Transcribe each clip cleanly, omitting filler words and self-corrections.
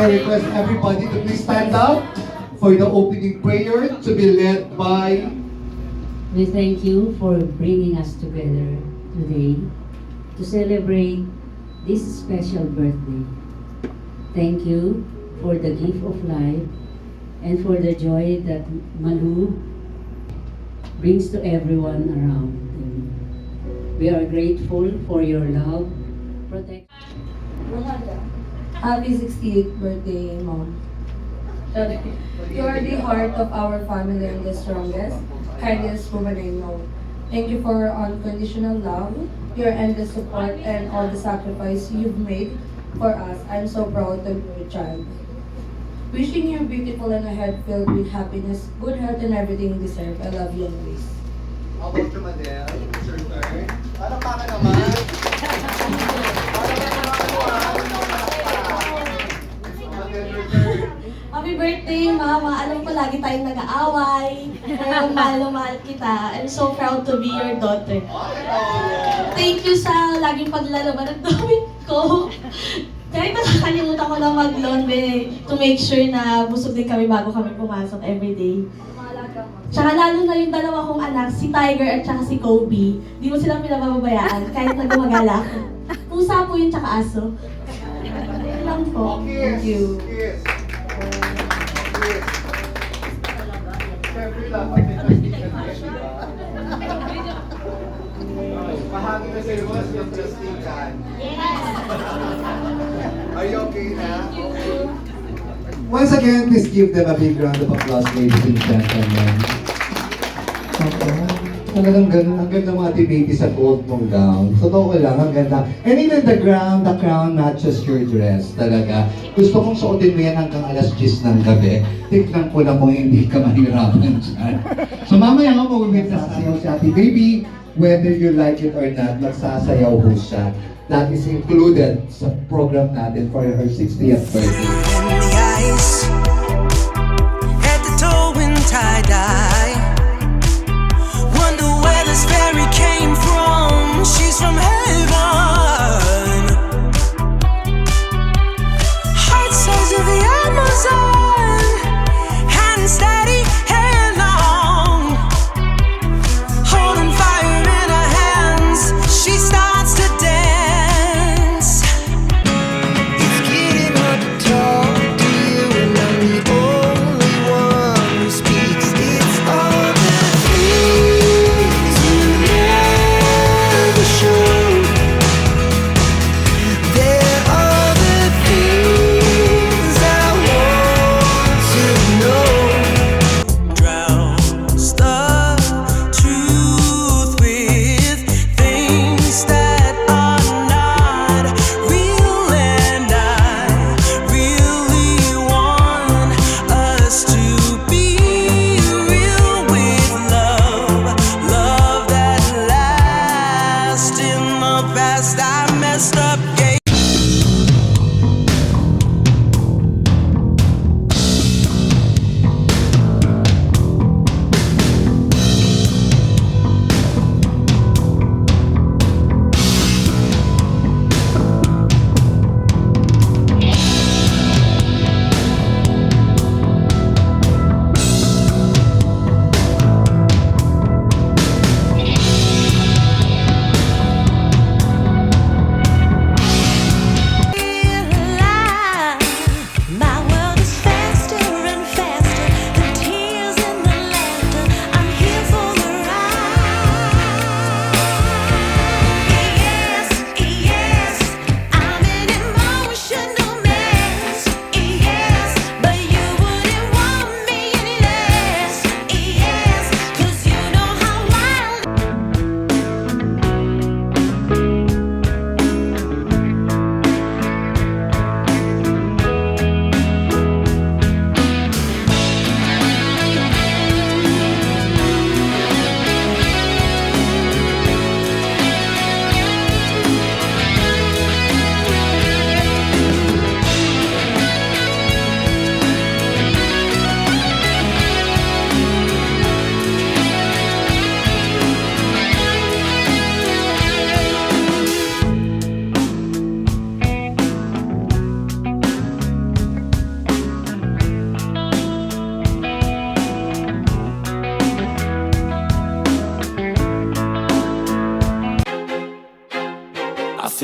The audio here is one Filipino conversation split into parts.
I request everybody to please stand up for the opening prayer to be led by... We thank you for bringing us together today to celebrate this special birthday. Thank you for the gift of life and for the joy that Malu brings to everyone around him. We are grateful for your love, protection. Happy 68th birthday, Mom. You are the heart of our family and the strongest, kindest woman I know. Thank you for your unconditional love, your endless support, and all the sacrifice you've made for us. I'm so proud to be your child. Wishing you beautiful and a head filled with happiness, good health, and everything you deserve. I love you always. How about you, Madel? It's your turn. Ano pa ka naman? Happy birthday, Mama. Alam ko lagi tayong nag-aaway. Pero mahal kita. I'm so proud to be your daughter. Thank you sa laging paglalaban ng damit ko. Kahit nakakalimutan ko na mag-laundry to make sure na busog din kami bago kami pumasok everyday. Tsaka lalo na yung dalawa kong anak, si Tiger at tsaka si Kobe. Di mo silang pinababayaan kahit nagumagala ako. Pusa po yun tsaka aso. Yun lang po. Thank you. Siyempre dapat may plastic ka, diba? Mahangin na sa'yo boss yung plastikan. Are you okay na? Okay. Once again, please give them a big round of applause, ladies and gentlemen. Talagang ganun, ang ganda mga tibiti sa gold mong gown. Totoo lang, ang ganda. And even the crown matches your dress talaga. Gusto kong suotin mo yan hanggang alas 10 ng gabi. Tignan ko lang kung hindi ka mahirapan dyan. So mamaya nga mag-uwit na sasayaw si Ate Baby. Whether you like it or not, magsasayaw ho siya. That is included sa program natin for her 60th birthday. In the ice, head to toe in tie-dye. Wonder where this fairy came from. She's from heaven. Heart size of the Amazon. Hand steady, hair long. Holding fire in her hands. She starts to dance. It's getting hard to talk to you, and I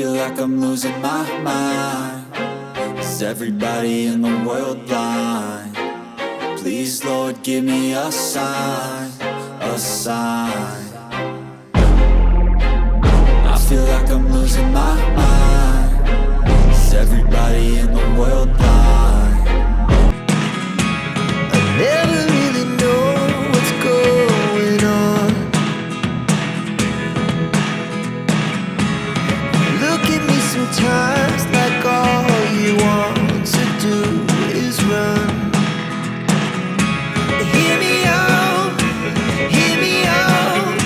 feel like I'm losing my mind. Is everybody in the world blind? Please, Lord, give me a sign, a sign. I feel like I'm losing my mind. Is everybody in the world blind? I never really know what's going on. Look at me sometimes like all you want to do is run. Hear me out, hear me out.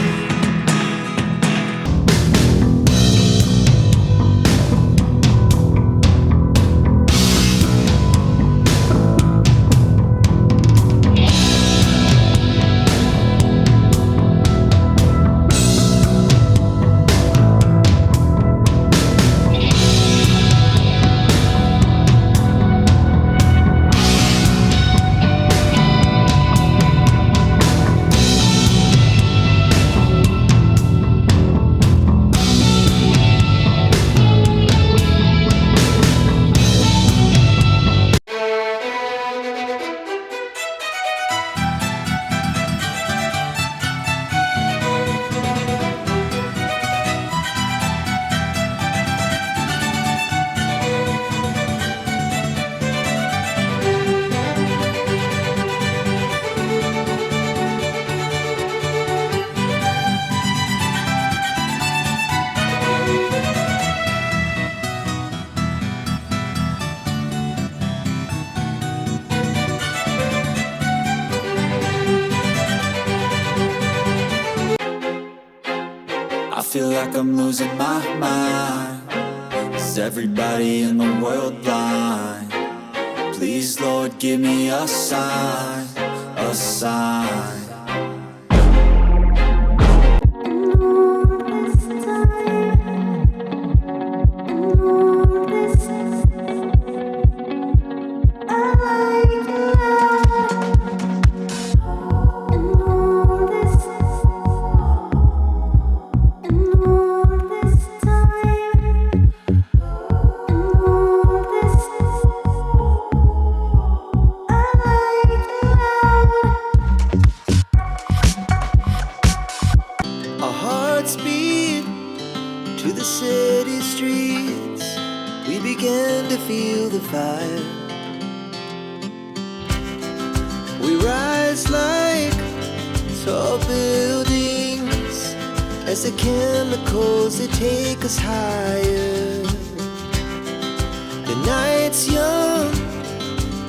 I feel like I'm losing my mind. Is everybody in the world blind? Please, Lord, give me a sign, a sign. Our hearts beat to the city streets. We began to feel the fire. We rise like tall buildings as the chemicals they take us higher. The night's young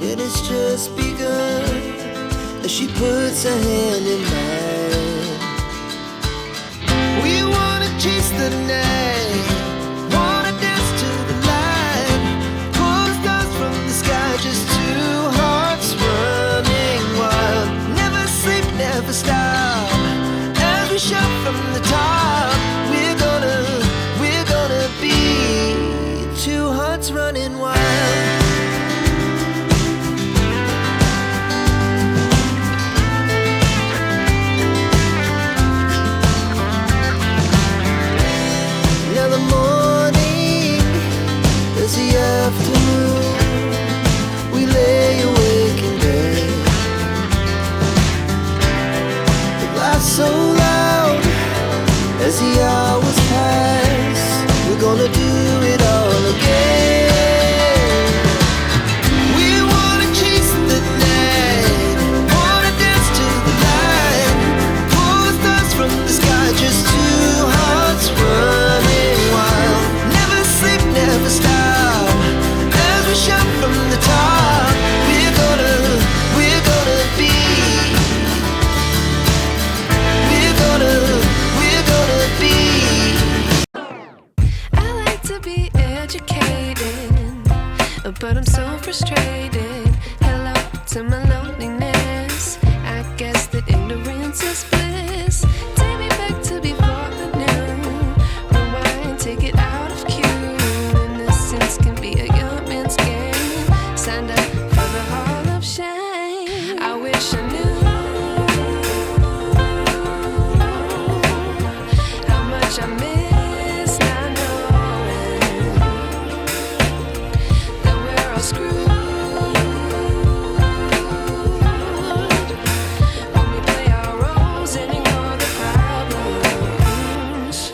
and it's just begun as she puts her hand in mine. We wanna chase the night, wanna dance to the light, pull the stars from the sky, just two hearts running wild. Never sleep, never stop, as we shout from the top. We're gonna be two hearts running wild. Now the morning is the afternoon. We lay awake in bed. The laughs so loud as the hours pass. We're gonna do it all again. We wanna chase the night, wanna dance to the light, pull the stars from the sky, just two hearts running wild. Never sleep, never stop, as we shout from the top. We're gonna be, we're gonna be. I like to be educated, but I'm so frustrated. Hello to my loneliness. I guess that ignorance is bliss. Take me back to before the new. Rewind, take it out of cue. Innocence can be a young man's game. Signed up for the hall of shame. I wish I knew how much I miss not knowing. screwed when we play our roles and ignore the problems.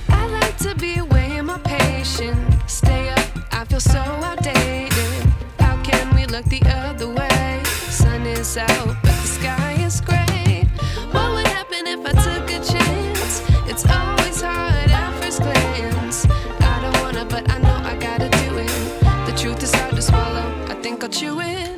I like to be weighing my patience. Stay up, I feel so outdated. How can we look the other way? Sun is out, but the sky is gray. What would happen if I took a chance? It's always hard at first glance. I don't wanna, but I know I gotta do it. The truth is hard to swallow. I think I'll chew it.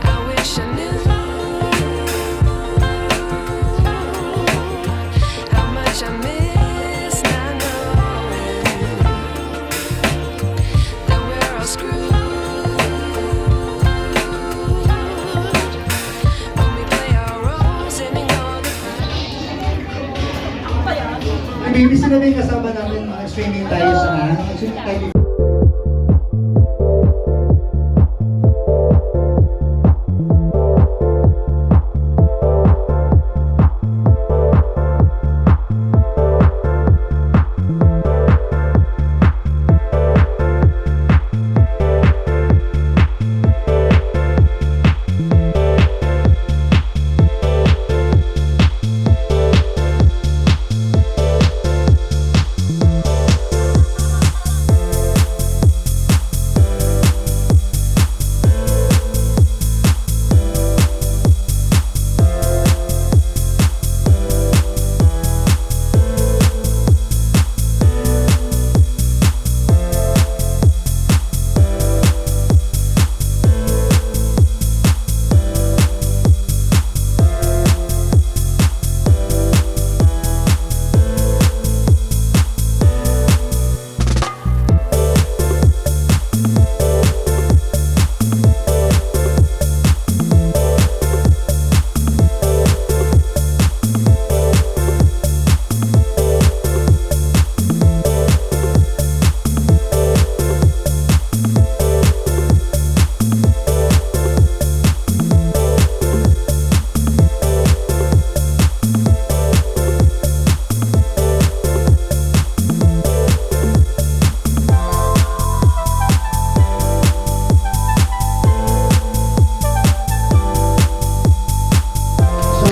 I wish I knew how much I miss not knowing that we're all screwed when we play our roles and ignore the Baby, sila may kasama namin, mag-swimming tayo sa mag-swimming tayo.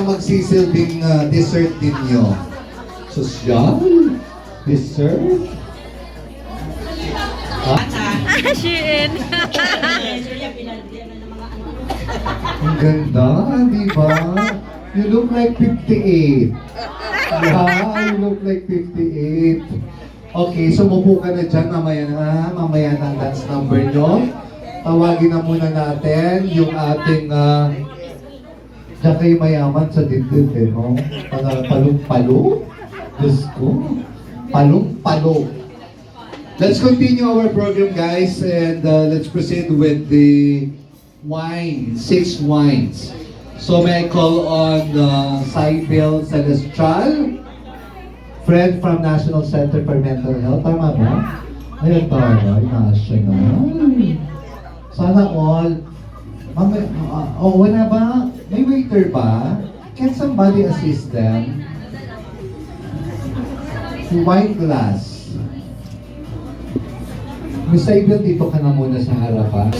Magsisilbing dessert din nyo. Sosyal? Dessert? Ha? Ang ganda, di ba? You look like 58. Yeah, you look like 58. Okay, sumupo ka na dyan mamaya na. Mamaya na ang dance number nyo. Tawagin na muna natin yung ating diyan kayo mayaman sa dibdib eh, no? Para palong-palo? Diyos ko. Palong-palo. Let's continue our program, guys, and let's proceed with the wine, 6 wines. So may I call on Saibel Celestial, friend from National Center for Mental Health. Tama ba? Ayun ba? National. Sana all. Wala ba? May waiter ba? Can somebody assist them? Wine glass. Miss Saibel, dito ka na muna sa harapan.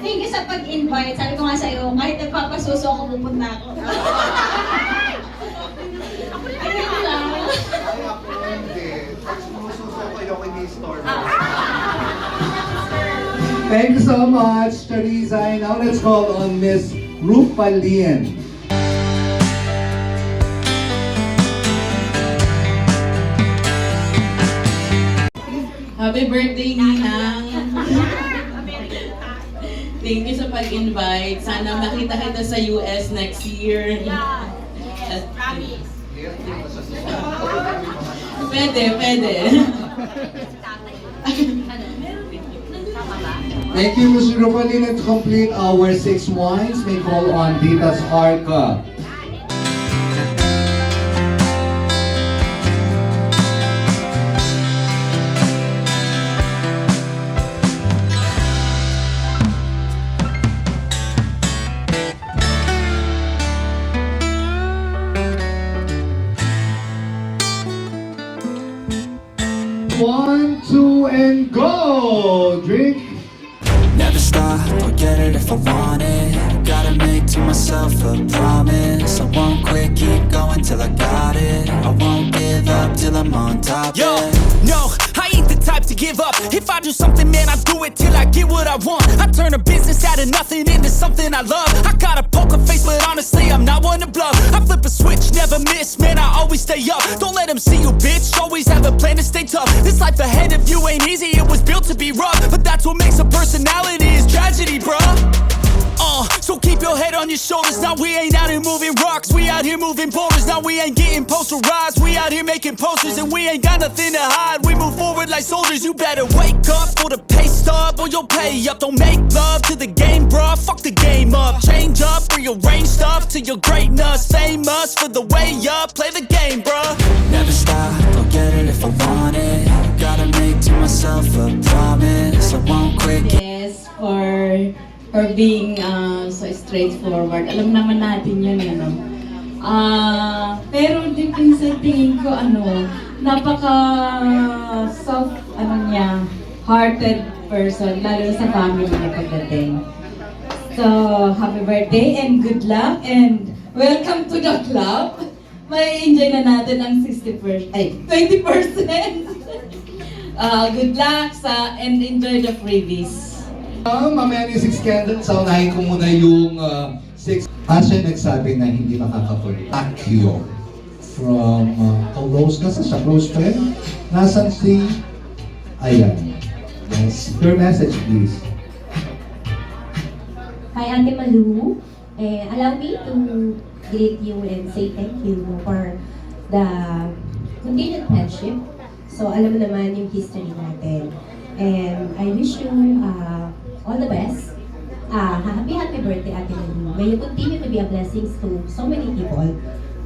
thank you sa pag-invite. Sabi ko nga sa'yo, kahit nagpapasuso ako, pupunta ako. Ayun lang. Thank you so much, Teresa. And now let's call on Miss Rupalien. Happy birthday, Ninang! Thank you sa pag-invite. Sana makita kita sa US next year. Promise. Pwede. Thank you, Ms. Rupalien. And to complete our 6 wines, may call on Ditas Arca. One, two, and go! Drink. Never stop, I'll get it if I want it. Gotta make to myself a promise. I won't quit, keep going till I got it. I won't give up till I'm on top. Yo, no, I ain't the type to give up. If I do something, man, I do it till I get what I want. I turn a business out of nothing into something I love. I got a poker face, but honestly, I'm not one to bluff. I flip a switch, never miss, man, I always stay up. Don't let them see you, bitch, always have a plan to stay tough. This life ahead of you ain't easy, it was built to be rough. But that's what makes a personality, is tragedy, bruh. So keep your head on your shoulders. Now we ain't out here moving rocks, we out here moving boulders. Now we ain't getting posterized, we out here making posters. And we ain't got nothing to hide, we move forward like soldiers. You better wake up for the pay stub, or you'll pay up. Don't make love to the game, bruh, fuck the game up. Change up, rearrange stuff to your greatness. Famous for the way up, play the game, bruh. Never stop, I'll get it if I want it. Gotta make to myself a promise. I won't quit. Yes, for being so straightforward. Alam naman natin yun, ano. Pero deep inside tingin ko, napaka soft, hearted person, lalo sa family niya pagdating. So, happy birthday and good luck and welcome to the club. May enjoy na natin ang 20%. Good luck and enjoy the freebies. Mamaya ni 6 candles, saunahin ko muna yung 6. Siya nagsabi na hindi makaka-contact you from close, nasa siya, close friend? Nasaan si... Ayan. Yes. Your message, please. Hi, Ate Malu. Allow me to greet you and say thank you for the continued friendship. So, alam mo naman yung history natin. And I wish you all the best. Happy birthday, Ate Malu. May you continue to be a blessing to so many people.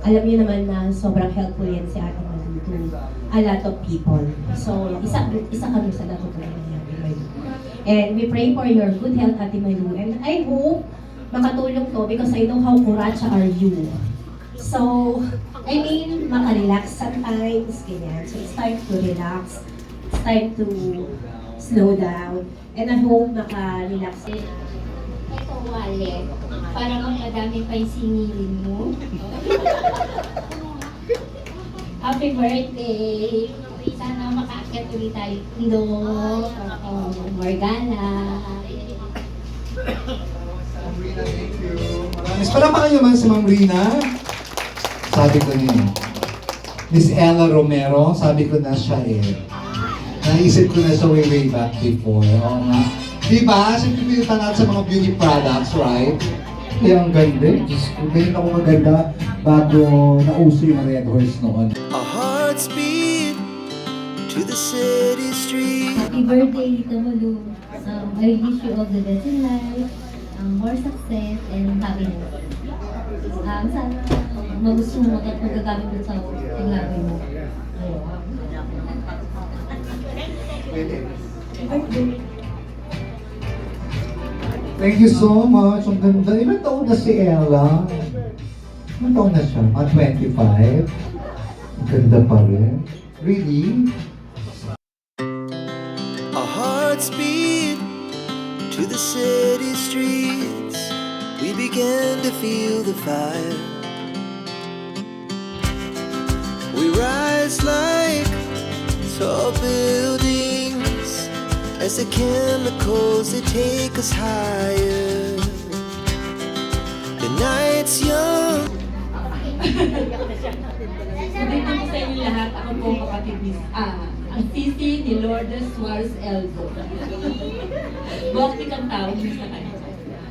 Alam niyo naman na sobrang helpful yan si Ate Malu to a lot of people. So, isa kami sa natutunan ni Ate Malu. And we pray for your good health, Ate Malu. And I hope makatulong to because I know how kuracha are you. So, I mean, makarelax sometimes, ganyan. So, it's time to relax. It's time to slow down. And I hope makarelax. Ito, wallet. Para magmadami pa yung singilin mo. Happy birthday! Sana makaakyat ulit tayo. Morgana. Thank you. Maraming palakpakan niyo man si Ma'am Rina. Sabi ko niya. Miss Ella Romero, sabi ko na siya Naisip ko na siya way back before. Oo nga. Diba? Siyempre pinunta natin sa mga beauty products, right? Kaya ang ganda. Diyos ko, ganyan ako maganda bago nauso yung Red Horse noon. Our hearts beat to the city street. Happy birthday, Tita Malu. I wish you all the best in life, more success, and happiness. Sana magusto mo at magagamit mo sa tinglabi mo. Thank you so much. Ang ganda. Ilan taon na si Ella? Ilan taon na siya? 25? Ang ganda pa rin. Really? Our hearts beat to the city streets, we began to feel the fire. We rise like tall buildings as the chemicals, they take us higher. The night's young. Dito po sa inyo lahat, ako po kapatid ni ang sisi ni Lourdes Suarez Elzo. Bokti kang tawag niya sa kanya.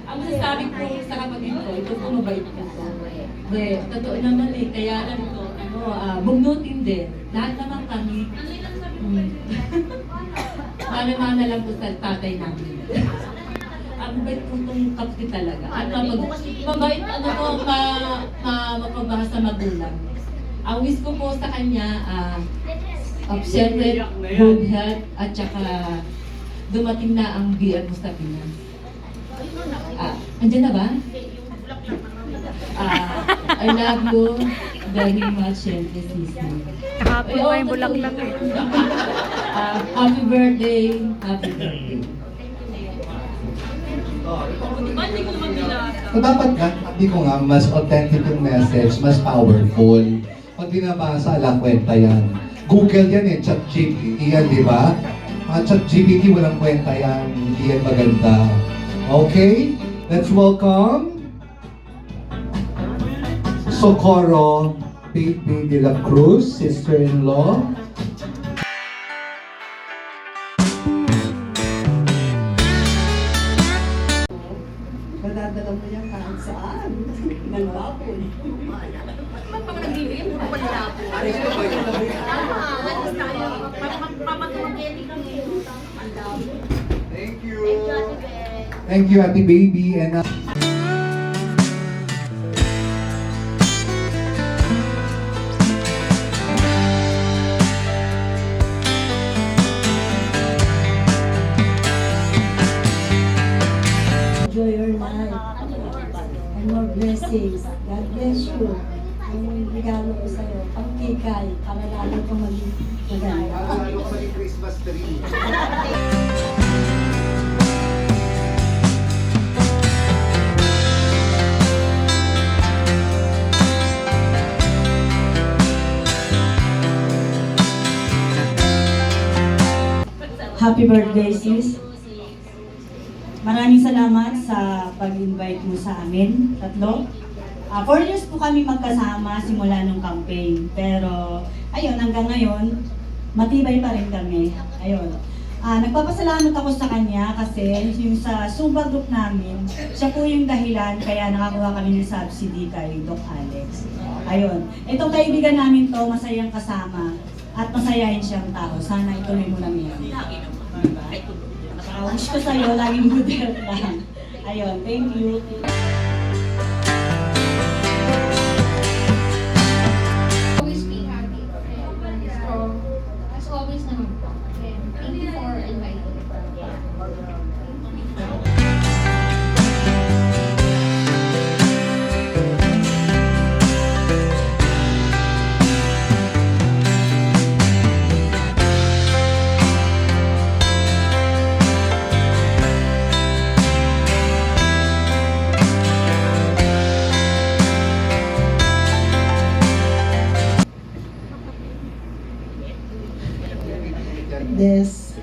Ang masasabi ko sa kapatid ko, ito po mabait ka. Hindi, totoo naman eh, kaya lang ito, bugnutin din. Lahat naman kami, mana-mana lang po sa tatay namin. Ang bait po itong kapatid talaga. At mabait, mapabahas sa magulang. Ang wish ko po sa kanya, siyempre, good health, at saka dumating na ang BL mo sa Pinas. Andyan na ba? I love you very much, siyempre, sisi. Kahapon pa yung bulaklak eh. Happy birthday, happy birthday. So dapat nga, sabi ko nga, mas authentic yung message, mas powerful. Pag binabasa, ala kwenta yan. Google yan eh, ChatGPT yan, di ba? ChatGPT, walang kwenta yan, hindi yan maganda. Okay, let's welcome Socorro Baby de la Cruz, sister-in-law. Madadala mo yan kahit saan. Ng baboy. Thank you. Thank you, Ate Baby. And Enjoy your life. And more blessings. God bless you. Ang regalo ko sa'yo, ang kikay, para lalo kang maging maganda. Christmas tree. Happy birthday, sis. Maraming salamat sa pag-invite mo sa amin, tatlo. 4 years po kami magkasama simula nung campaign. Pero, ayun, hanggang ngayon, matibay pa rin kami. Ayun. Nagpapasalamat ako sa kanya kasi yung sa Suba group namin, siya po yung dahilan kaya nakakuha kami ng subsidy kay Doc Alex. Ayun. Itong kaibigan namin to, masayang kasama at masayahin siyang tao. Sana ituloy mo lang yan. Diba? Wish ko sa'yo, laging good health lang. Ayun, thank you. Always be happy and strong. As always naman po. And thank you for inviting me. This,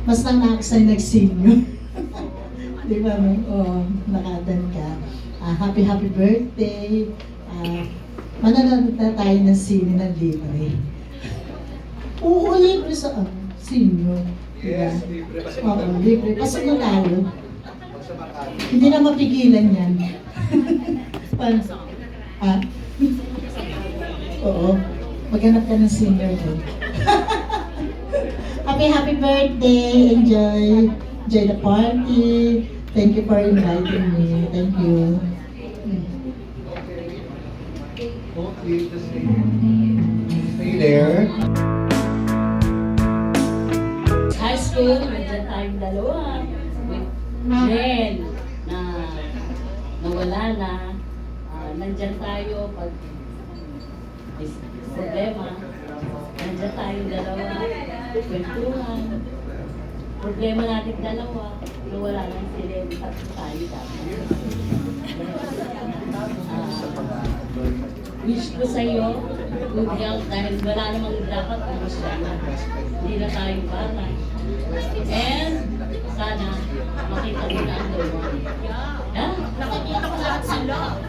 mas lang ako sa'yo nag-senior. Di ba, no? Oh, nakatan ka. Happy birthday. Mananood na tayo ng sine ng libre. Oo, libre sa senior. Diba? Yes, libre. Oo, libre. Pasok na tayo. Hindi na mapigilan yan. Paano? Oo. Maghanap ka ng senior doon. Happy birthday! Enjoy the party. Thank you for inviting me. Thank you. Okay, just stay there. High school, nandiyan tayong dalawa. With Nel, na nawala na. Nandiyan tayo pag may problema. Nandiyan tayong dalawa. Kwentuhan. Problema natin dalawa, wala lang sila yung tatlo tayo dapat. Wish ko sa'yo, good health, dahil wala namang dapat kung siya. Hindi na tayo bata. And sana makita mo na ang dalawa. Nakikita ko lahat sila.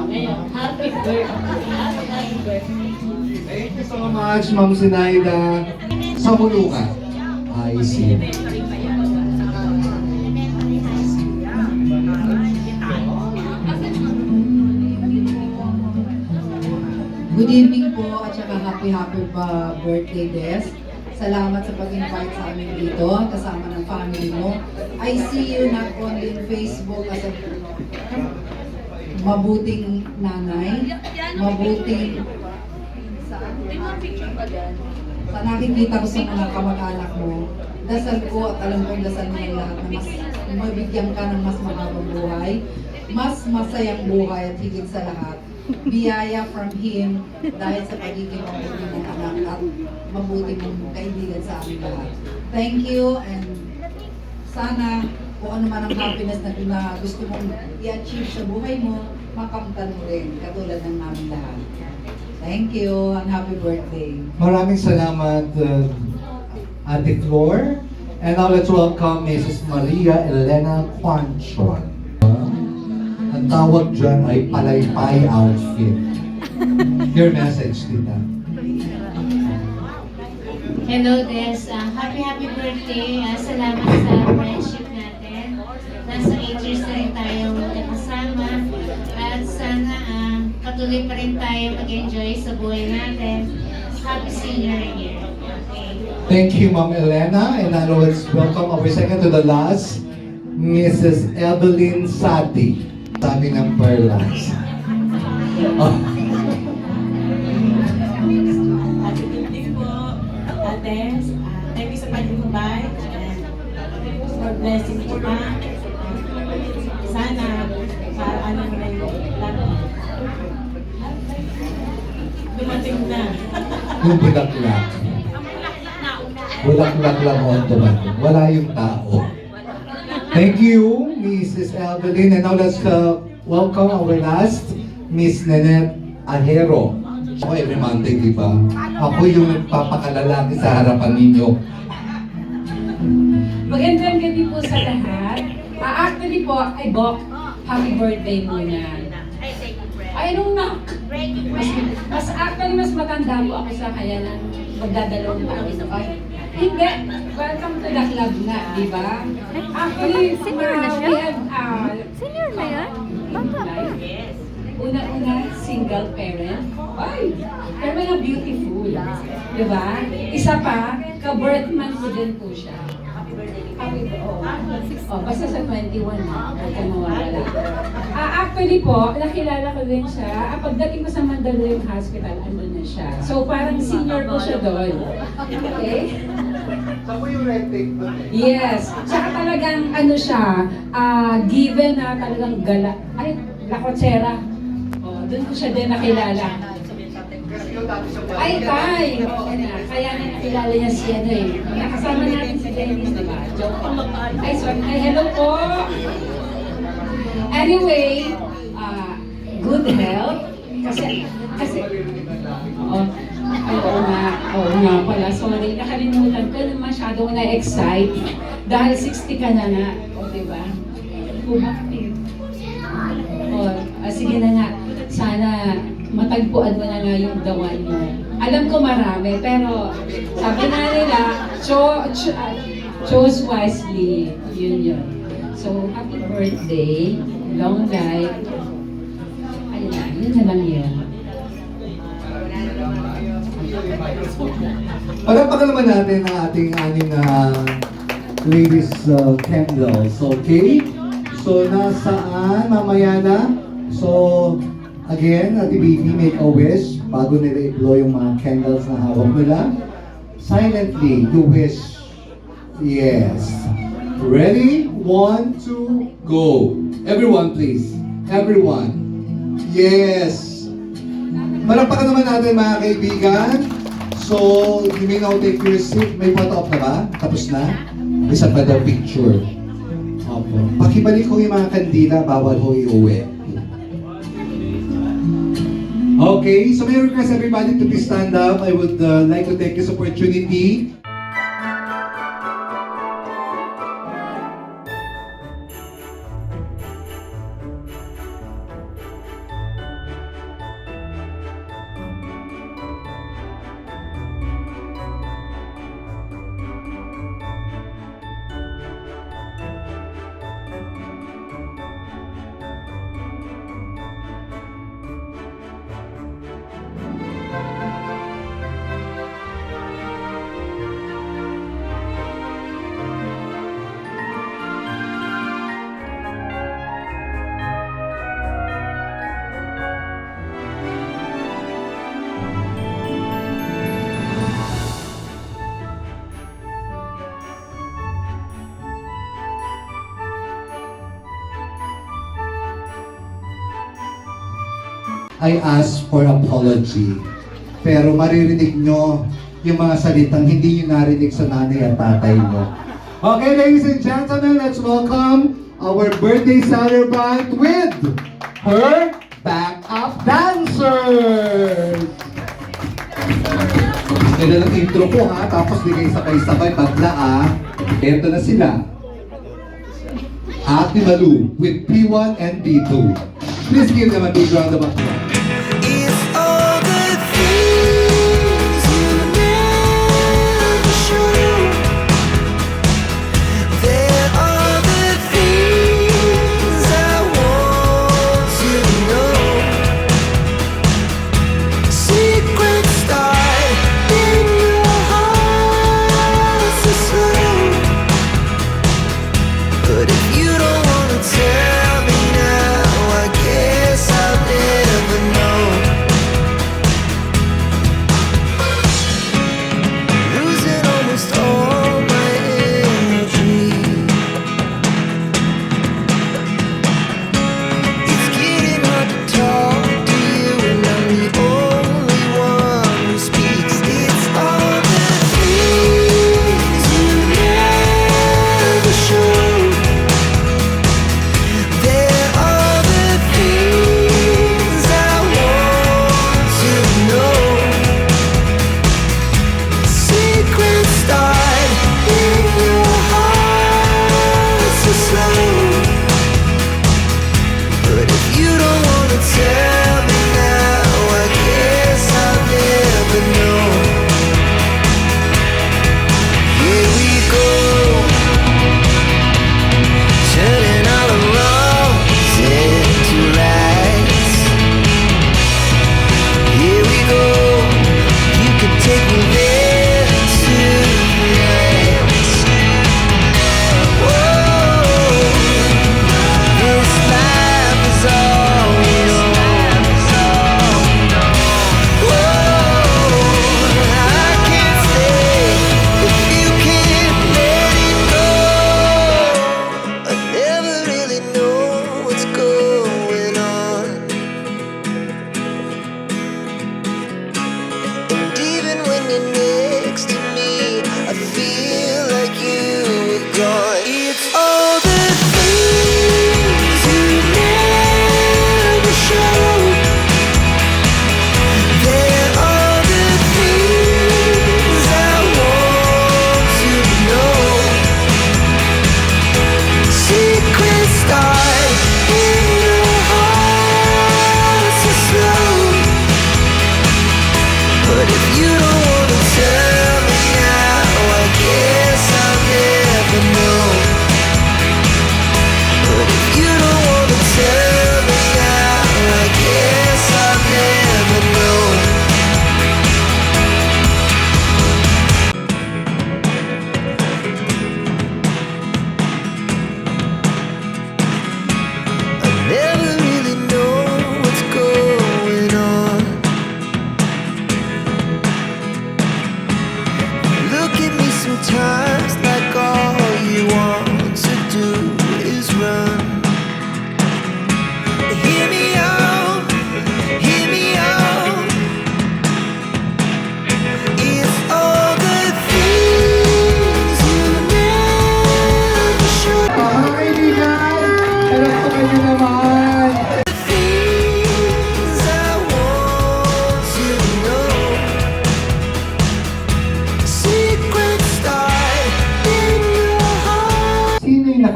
Ngayon, happy birthday. Happy birthday. Thank you so much, Ma'am Sinaida. Sa Muluka. I see. Good evening po at saka happy birthday, Des. Salamat sa pag-invite sa amin dito, kasama ng family mo. I see you not only in Facebook as a mabuting nanay, mabuting sa nakikita ko sa mga kamag-anak mo. Dasal ko at alam kong dasal mo ng lahat na mas mabigyan ka ng mas mahabang buhay, mas masayang buhay at higit sa lahat. Biyaya from Him dahil sa pagiging mabuti ng anak at mabuti mong kaibigan sa amin lahat. Thank you and sana kung ano man ang happiness na gusto mong i-achieve sa buhay mo, makamtan mo rin katulad ng namin lahat. Thank you and happy birthday. Maraming salamat, Ate Flor. And now let's welcome Mrs. Maria Elena Quanchon. Ang tawag dyan ay palaypay outfit. Your message, Tita. Hello, Des. Happy birthday. Salamat sa friendship natin. Nasa 8 years na rin tayo magkakasama. At sana patuloy pa rin tayo mag-enjoy sa buhay natin. Happy senior year. Okay. Thank you, Ma'am Elena. And now let's welcome our second to the last, Mrs. Evelyn Sati. Sabi ng Perlas. Oh. Good evening po, Ate. Thank you sa pag-invite and for blessing kita. Sana ano mo rin lahat. Dumating na. Yung bulaklak. Bulaklak lang o dumating. Wala yung tao. Thank you, Mrs. Evelyn. And now let's welcome our last, Miss Nanette Ahero. Ako every Monday, di ba? Ako yung nagpapakalalaki sa harapan ninyo. Magandang gabi po sa lahat. Actually po, ay Bok, happy birthday muna. Ay, nung mas matanda po ako sa kaya ng magdadalawang taon na kayo. Hindi, welcome to the club na, di ba? Actually, senior na siya? Senior na yan? Yes. Una-una, single parent. Ay, pero mga beautiful. Di ba? Isa pa, ka-birth month ko din po siya. Happy birthday. Basta sa 21 na, huwag ka mawawala. Actually po, nakilala ko din siya. Pagdating ko sa Mandaluyong Hospital, andun na siya. So parang senior ko siya doon. Okay? Saan mo yung red tape doon eh? Yes. Tsaka talagang ano siya, given na talagang gala. Ay, lakotsera. Doon ko siya din nakilala. Ay, tay! Oo na. Kaya na nakilala niya si ano eh. Nakasama natin si Dennis, diba? Joke. Ay, sorry. Ay, hello po! Anyway, good health. Kasi, oo nga pala. Sorry, nakalimutan ko na masyadong na-excite. Dahil 60 ka na nga. O, diba? Bumakit. Sige na nga. Sana matagpuan mo na nga yung the one mo. Alam ko marami, pero sabi na nila, choose wisely. Yun. So, happy birthday, long life. Ayun na, yun na lang yun. Pagpapagal naman natin ang ating aning ladies candles, okay? So, nasaan? Mamaya na. So, again, Ate Baby, make a wish bago nila i-blow yung mga candles na hawak nila. Silently, you wish. Yes. Ready? 1, 2, go. Everyone, please. Everyone. Yes. Malakpakan naman natin mga kaibigan. So, you may now take your seat. May photo op na ba? Tapos na? Isa pa daw picture. Opo. Pakibalik ko yung mga kandila, bawal ho iuwi. Okay, so may request everybody to please stand up. I would like to take this opportunity. I ask for apology. Pero maririnig nyo yung mga salitang hindi nyo narinig sa nanay at tatay nyo. Okay, ladies and gentlemen, let's welcome our birthday celebrant with her backup dancers! Ganda ng intro ko ha, tapos di kayo sabay-sabay, bagla ah. Eto na sila. Ate Malu with P1 and P2. Please give them a big round of applause. If all the things you never show, there are the things I want to know. Secret start in your heart so slow. But if you don't wanna tell me now, I guess I'll never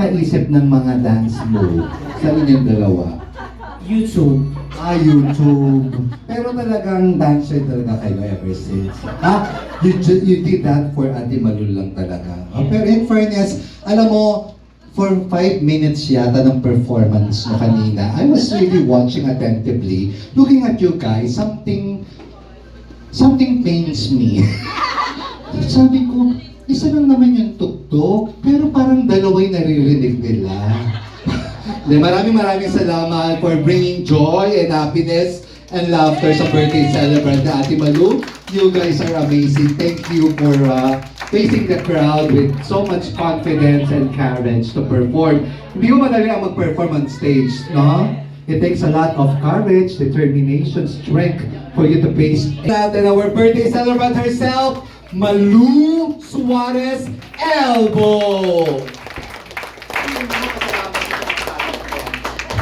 nakaisip ng mga dance move sa inyong dalawa? YouTube. YouTube. Pero talagang dancer talaga kayo ever since. You did that for Ate Malul lang talaga. Pero in fairness, alam mo, for 5 minutes yata ng performance mo kanina, I was really watching attentively, looking at you guys, something pains me. Sabi ko, isa lang naman yung tugtog, pero parang dalawa'y naririnig nila. Maraming salamat for bringing joy and happiness and laughter sa birthday celebrant na Ate Malu. You guys are amazing. Thank you for facing the crowd with so much confidence and courage to perform. Hindi mo madali ang mag-perform on stage, no? It takes a lot of courage, determination, strength for you to face. And our birthday celebrant herself, Malu Suarez Elbo.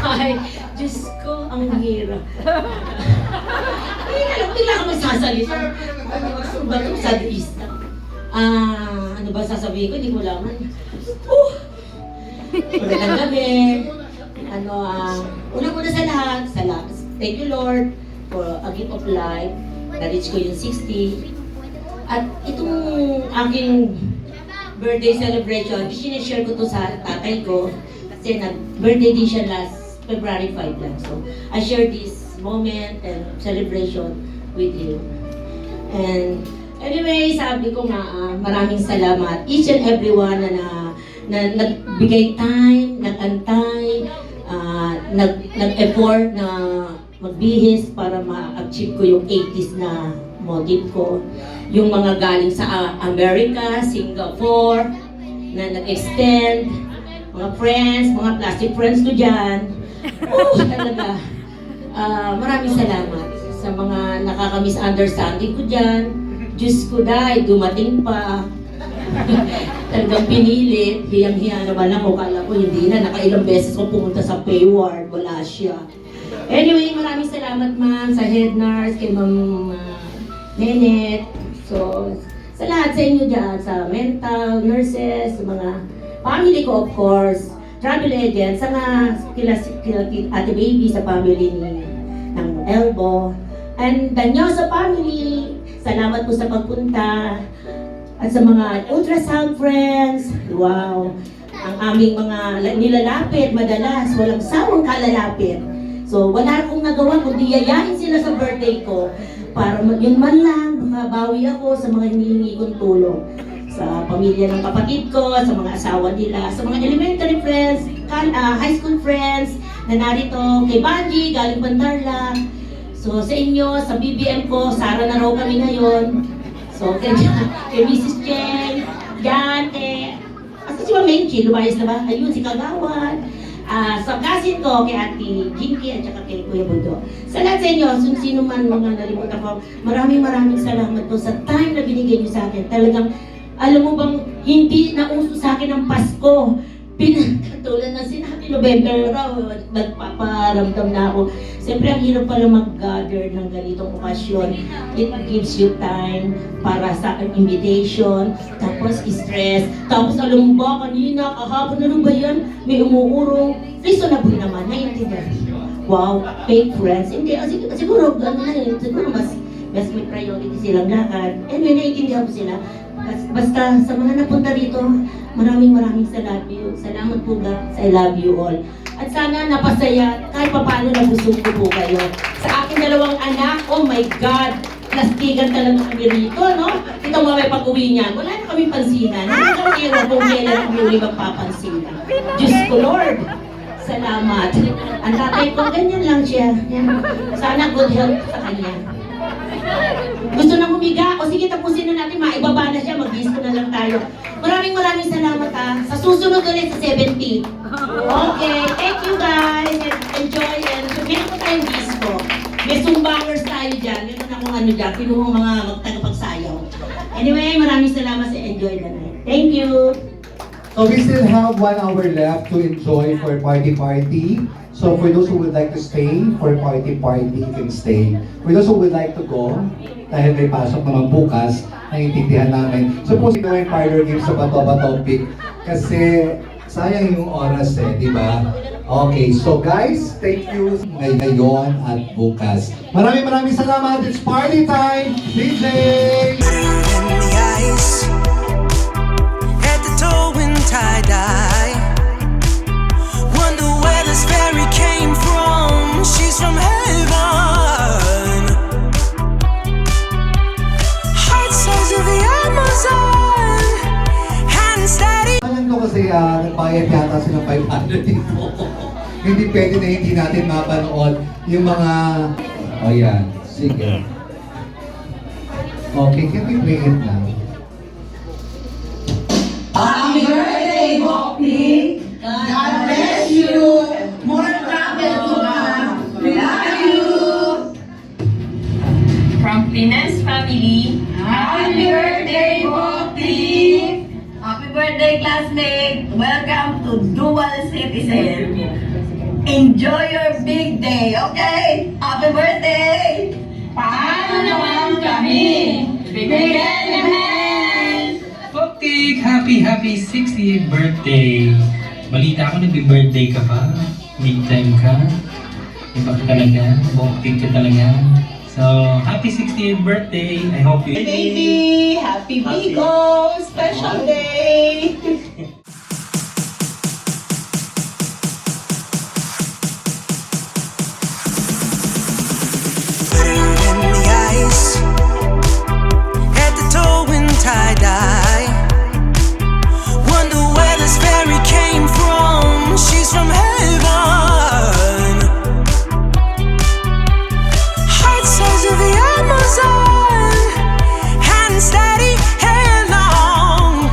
Ay, Diyos ko, ang hirap. Hindi alam, bigla ka magsasalita. Ano ba ito? Sadista. Ano ba sasabihin ko? Hindi ko laman. Magandang gabi. Una-una sa lahat, thank you Lord for a gift of life. Na-reach ko yung 60. At itong aking birthday celebration, sinishare ko to sa tatay ko. Kasi nag-birthday din siya last February 5 lang. So, I share this moment and celebration with you. And anyway, sabi ko nga, maraming salamat. Each and everyone na nagbigay time, nag-antay, nag-effort na magbihis para ma-achieve ko yung 80s na motive ko. Yung mga galing sa America, Singapore, na nag-extend, mga friends, mga plastic friends ko dyan. Talaga. Maraming salamat sa mga nakaka-misunderstanding ko dyan. Diyos ko dahil dumating pa. Talagang pinilit. Hiyang-hiya naman ako. Kala ko hindi na. Nakailang beses ko pumunta sa payward. Wala siya. Anyway, maraming salamat ma'am sa head nurse, kay ma'am Nenet. So, sa lahat sa inyo dyan, sa mental, nurses, sa mga family ko of course, travel agents, sa mga kila Ate Baby sa family ng Elbo, and danyo sa family, salamat po sa pagpunta, at sa mga ultrasound friends, wow, ang aming mga nilalapit, madalas, walang sawang kalalapit. So, wala akong nagawa kundi yayain sila sa birthday ko para yun man lang, makabawi ako sa mga hinihingi kong tulong. Sa pamilya ng kapatid ko, sa mga asawa nila, sa mga elementary friends, high school friends, na narito, kay Banji, galing Bandarla. So, sa inyo, sa BBM ko, Sara na raw kami ngayon. So, kay Mrs. Chen, Jan, asa si Ma'am Menchi, lumayas na ba? Ayun, si Kagawan. Sa cousin ko, kay Ate Jinky at saka kay Kuya Budo. Sa lahat sa inyo, sino man mga nalimutan ko, maraming salamat po sa time na binigay niyo sa akin. Talagang, alam mo bang, hindi nauso sa akin ang Pasko. Tulad ng sinabi, November raw, nagpaparamdam na ako. Siyempre, ang hirap pala mag-gather ng ganitong okasyon. It gives you time para sa invitation, tapos stress, tapos alam mo ba, kanina, kahapon, ano ba yan? May umuurong. Reasonable naman, naiintindihan. Wow, fake friends. Hindi, siguro, gano'n na yun. Siguro mas may priority silang lakad. Anyway, naiintindihan ko sila. Basta sa mga napunta dito, maraming salamat po guys. I love you all. At sana napasaya, kahit paano nabusog ko po kayo. Sa aking dalawang anak, oh my God, plastikan talaga kami rito, no? Ito mga may pag-uwi niyan, wala na kami pansinan. Hindi ko nila kung kailan kami uli magpapansinan. Diyos ko Lord, salamat. Ang tatay ko, ganyan lang siya. Sana good health sa kanya. Gusto na humiga? O sige, tapusin na natin, maibaba na siya, mag-disco na lang tayo. Maraming salamat ha. Sa susunod ulit sa 17. Okay, thank you guys. Enjoy and meron po tayong disco. May zumbangers tayo dyan. Meron akong ano dyan, pinuhong mga magtagapagsayaw. Anyway, maraming salamat sa enjoy na night. Thank you. So we still have 1 hour left to enjoy for party. So for those who would like to stay for party, you can stay. For those who would like to go, dahil may pasok naman bukas, naiintindihan namin. So po sino yung parlor game sa Bato topic kasi Sayang yung oras eh, di ba? Okay, so guys, thank you ngayon at bukas. Maraming salamat. It's party time! DJ! In the ice, head to toe in tie-dye. Wonder where this fairy came from. She's from heaven. Heart size of the Amazon. Hand steady. Alam ko kasi nagbayad yata sila 500 dito. Hindi pwede na hindi natin mapanood yung mga... O yan, sige. Okay, can we play it now? Happy birthday, Bokti! God bless you! More travel to come! We love you! From Finance Family, happy birthday, Bokti! Happy birthday, classmate! Welcome to Dual Citizen! Enjoy your big day, okay? Happy birthday! Paano naman kami? Bigyan ng hands! Boktik, happy 60th birthday! Balita ko nag-birthday ka pa. Big time ka. Iba ka talaga. Boktik ka talaga. So, happy 60th birthday! I hope you... Baby! Happy Bigo! Special day! In the ice, head to toe in tie-dye. Wonder where this fairy came from. She's from heaven. Heart size of the Amazon. Hand steady, hair long.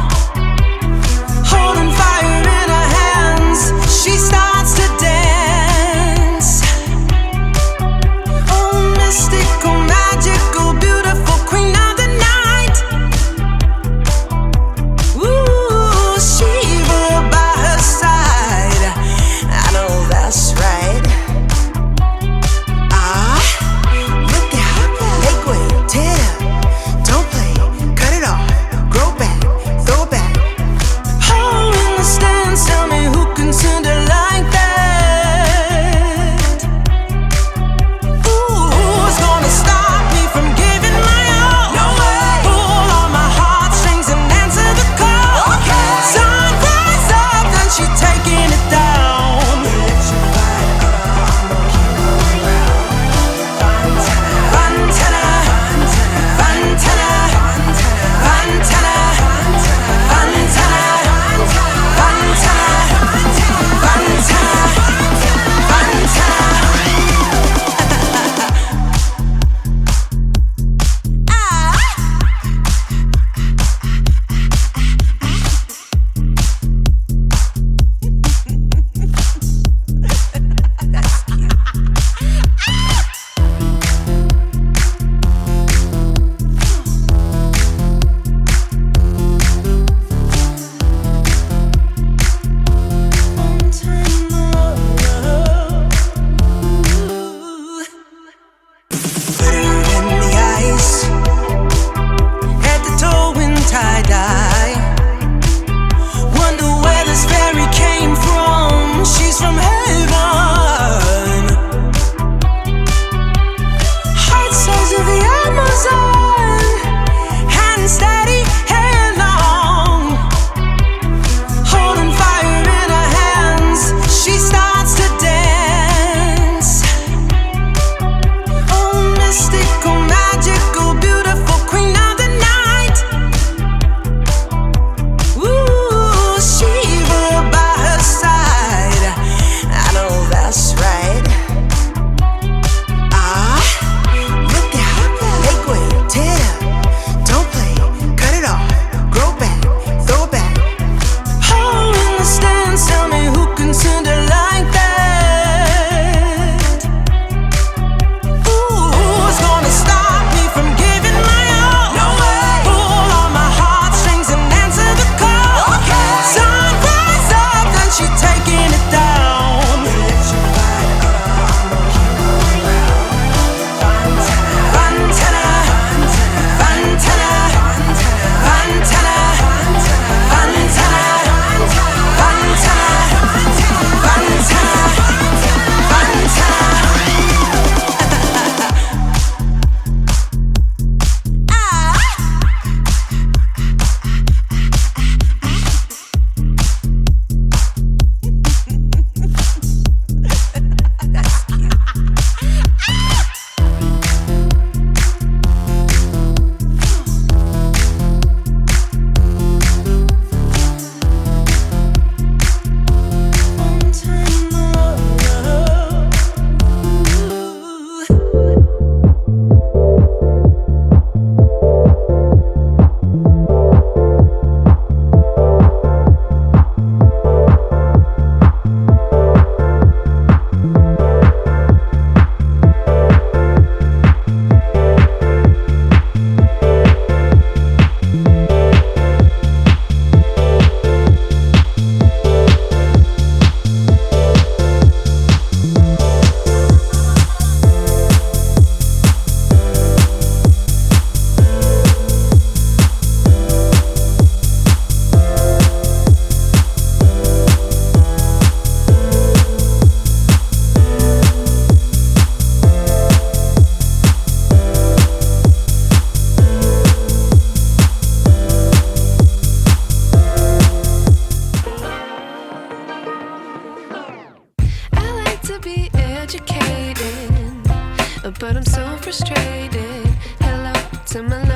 but I'm so frustrated. Hello to my